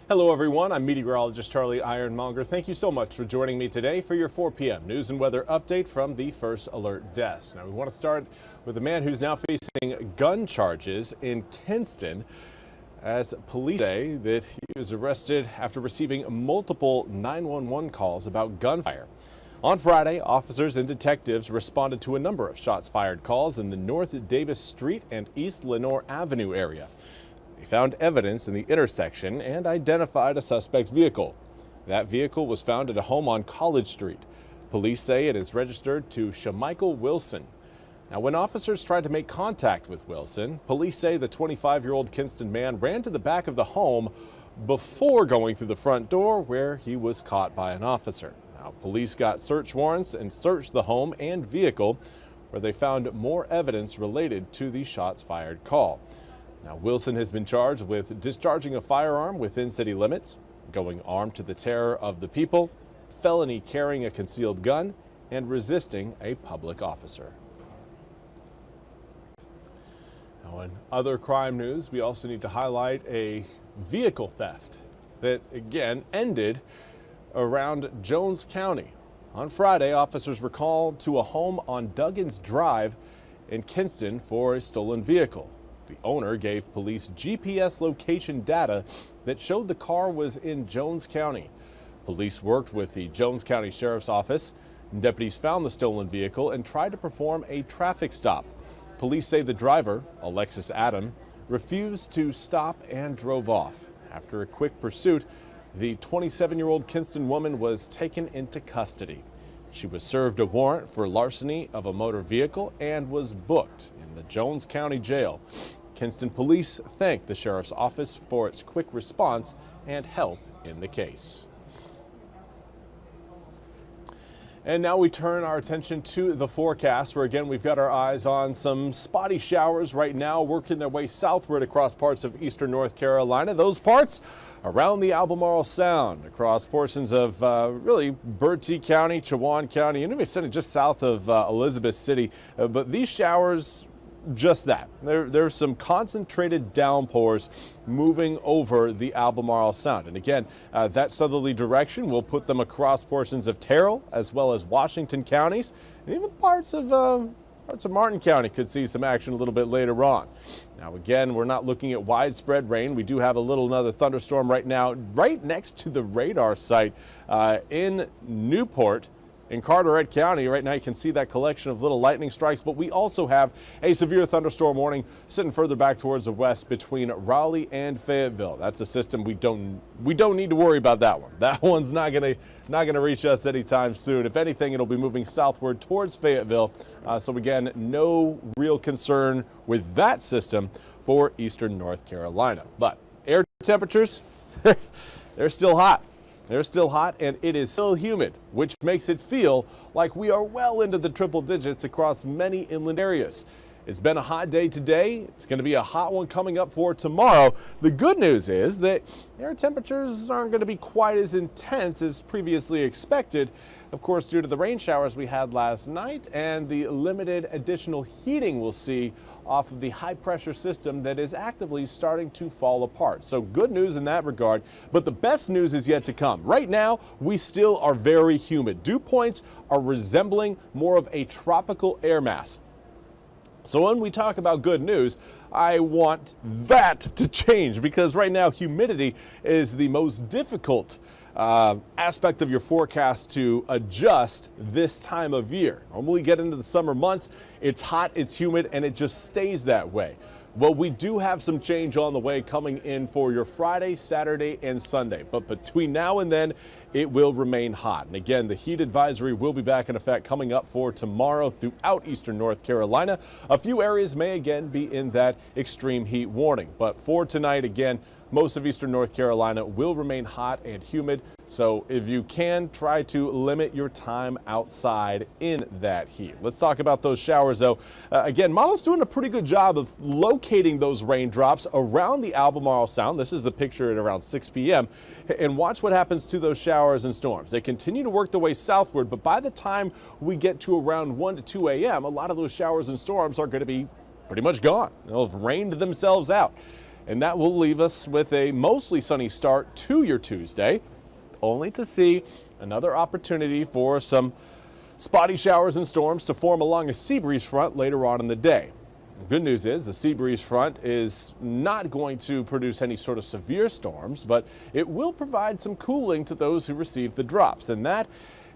Hello everyone, I'm meteorologist Charlie Ironmonger. Thank you so much for joining me today for your 4 p.m. news and weather update from the First Alert Desk. Now we want to start with a man who's now facing gun charges in Kinston, as police say that he was arrested after receiving multiple 911 calls about gunfire. On Friday, officers and detectives responded to a number of shots fired calls in the North Davis Street and East Lenore Avenue area. They found evidence in the intersection and identified a suspect vehicle. That vehicle was found at a home on College Street. Police say it is registered to Shamichael Wilson. Now, when officers tried to make contact with Wilson, police say the 25-year-old Kinston man ran to the back of the home before going through the front door, where he was caught by an officer. Now, police got search warrants and searched the home and vehicle, where they found more evidence related to the shots fired call. Now, Wilson has been charged with discharging a firearm within city limits, going armed to the terror of the people, felony carrying a concealed gun, and resisting a public officer. Now, in other crime news, we also need to highlight a vehicle theft that again ended around Jones County. On Friday, officers were called to a home on Duggins Drive in Kinston for a stolen vehicle. The owner gave police GPS location data that showed the car was in Jones County. Police worked with the Jones County Sheriff's Office. Deputies found the stolen vehicle and tried to perform a traffic stop. Police say the driver, Alexis Adam, refused to stop and drove off. After a quick pursuit, the 27-year-old Kinston woman was taken into custody. She was served a warrant for larceny of a motor vehicle and was booked in the Jones County Jail. Kinston police thank the Sheriff's Office for its quick response and help in the case. And now we turn our attention to the forecast, where again we've got our eyes on some spotty showers right now working their way southward across parts of eastern North Carolina. Those parts around the Albemarle Sound, across portions of really Bertie County, Chowan County, and even just south of Elizabeth City. But these showers, just that. There's some concentrated downpours moving over the Albemarle Sound. And again, that southerly direction will put them across portions of Terrell as well as Washington counties, and even parts of Martin County could see some action a little bit later on. Now again, we're not looking at widespread rain. We do have another thunderstorm right now right next to the radar site in Newport. In Carteret County right now, you can see that collection of little lightning strikes, but we also have a severe thunderstorm warning sitting further back towards the west between Raleigh and Fayetteville. That's a system we don't need to worry about that one. That one's not gonna reach us anytime soon. If anything, it'll be moving southward towards Fayetteville. So again, no real concern with that system for eastern North Carolina. But air temperatures, they're still hot. They're still hot, and it is still humid, which makes it feel like we are well into the triple digits across many inland areas. It's been a hot day today. It's going to be a hot one coming up for tomorrow. The good news is that air temperatures aren't going to be quite as intense as previously expected, of course, due to the rain showers we had last night and the limited additional heating we'll see off of the high-pressure system that is actively starting to fall apart. So good news in that regard, but the best news is yet to come. Right now, we still are very humid. Dew points are resembling more of a tropical air mass. So when we talk about good news, I want that to change, because right now humidity is the most difficult aspect of your forecast to adjust this time of year. Normally get into the summer months, it's hot, it's humid, and it just stays that way. Well, we do have some change on the way coming in for your Friday, Saturday, and Sunday. But between now and then, it will remain hot. And again, the heat advisory will be back in effect coming up for tomorrow throughout eastern North Carolina. A few areas may again be in that extreme heat warning. But for tonight, again, most of eastern North Carolina will remain hot and humid. So if you can, try to limit your time outside in that heat. Let's talk about those showers, though. Again, model's doing a pretty good job of locating those raindrops around the Albemarle Sound. This is the picture at around 6 p.m. And watch what happens to those showers and storms. They continue to work their way southward, but by the time we get to around 1 to 2 a.m., a lot of those showers and storms are going to be pretty much gone. They'll have rained themselves out. And that will leave us with a mostly sunny start to your Tuesday, only to see another opportunity for some spotty showers and storms to form along a sea breeze front later on in the day. The good news is the sea breeze front is not going to produce any sort of severe storms, but it will provide some cooling to those who receive the drops. And that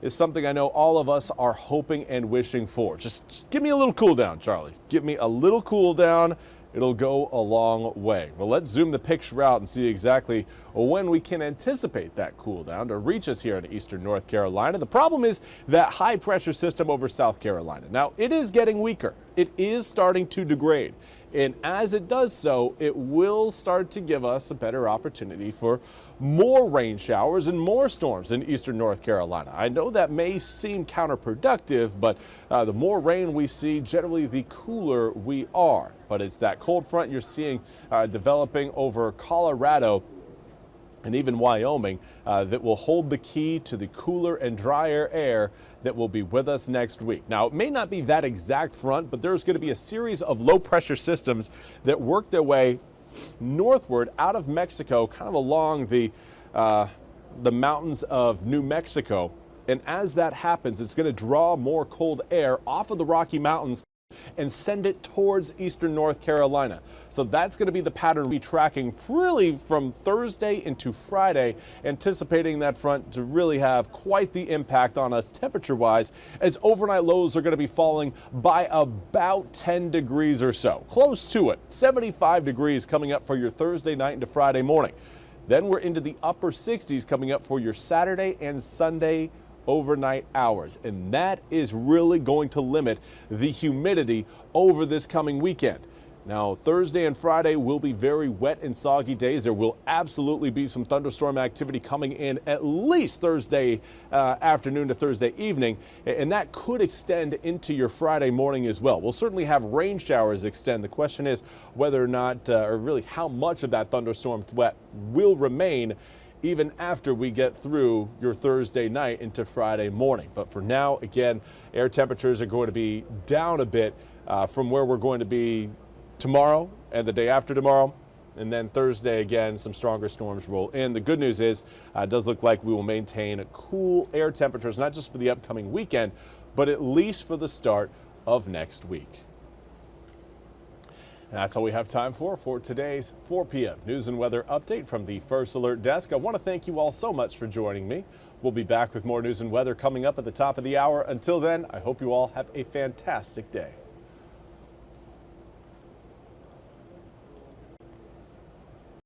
is something I know all of us are hoping and wishing for. Just give me a little cool down, Charlie. Give me a little cool down. It'll go a long way. Well, let's zoom the picture out and see exactly when we can anticipate that cool down to reach us here in eastern North Carolina. The problem is that high pressure system over South Carolina. Now, it is getting weaker. It is starting to degrade. And as it does so, it will start to give us a better opportunity for more rain showers and more storms in eastern North Carolina. I know that may seem counterproductive, but the more rain we see, generally the cooler we are. But it's that cold front you're seeing developing over Colorado and even Wyoming that will hold the key to the cooler and drier air that will be with us next week. Now, it may not be that exact front, but there's going to be a series of low pressure systems that work their way northward out of Mexico, kind of along the mountains of New Mexico. And as that happens, it's going to draw more cold air off of the Rocky Mountains and send it towards eastern North Carolina. So that's going to be the pattern we're tracking really from Thursday into Friday, anticipating that front to really have quite the impact on us temperature-wise, as overnight lows are going to be falling by about 10 degrees or so. Close to it. 75 degrees coming up for your Thursday night into Friday morning. Then we're into the upper 60s coming up for your Saturday and Sunday overnight hours, and that is really going to limit the humidity over this coming weekend. Now, Thursday and Friday will be very wet and soggy days. There will absolutely be some thunderstorm activity coming in at least Thursday afternoon to Thursday evening, and that could extend into your Friday morning as well. We'll certainly have rain showers extend. The question is whether or not, or really how much of that thunderstorm threat will remain even after we get through your Thursday night into Friday morning. But for now, again, air temperatures are going to be down a bit from where we're going to be tomorrow and the day after tomorrow. And then Thursday, again, some stronger storms roll in. The good news is it does look like we will maintain cool air temperatures, not just for the upcoming weekend, but at least for the start of next week. And that's all we have time for today's 4 p.m. news and weather update from the First Alert Desk. I want to thank you all so much for joining me. We'll be back with more news and weather coming up at the top of the hour. Until then, I hope you all have a fantastic day.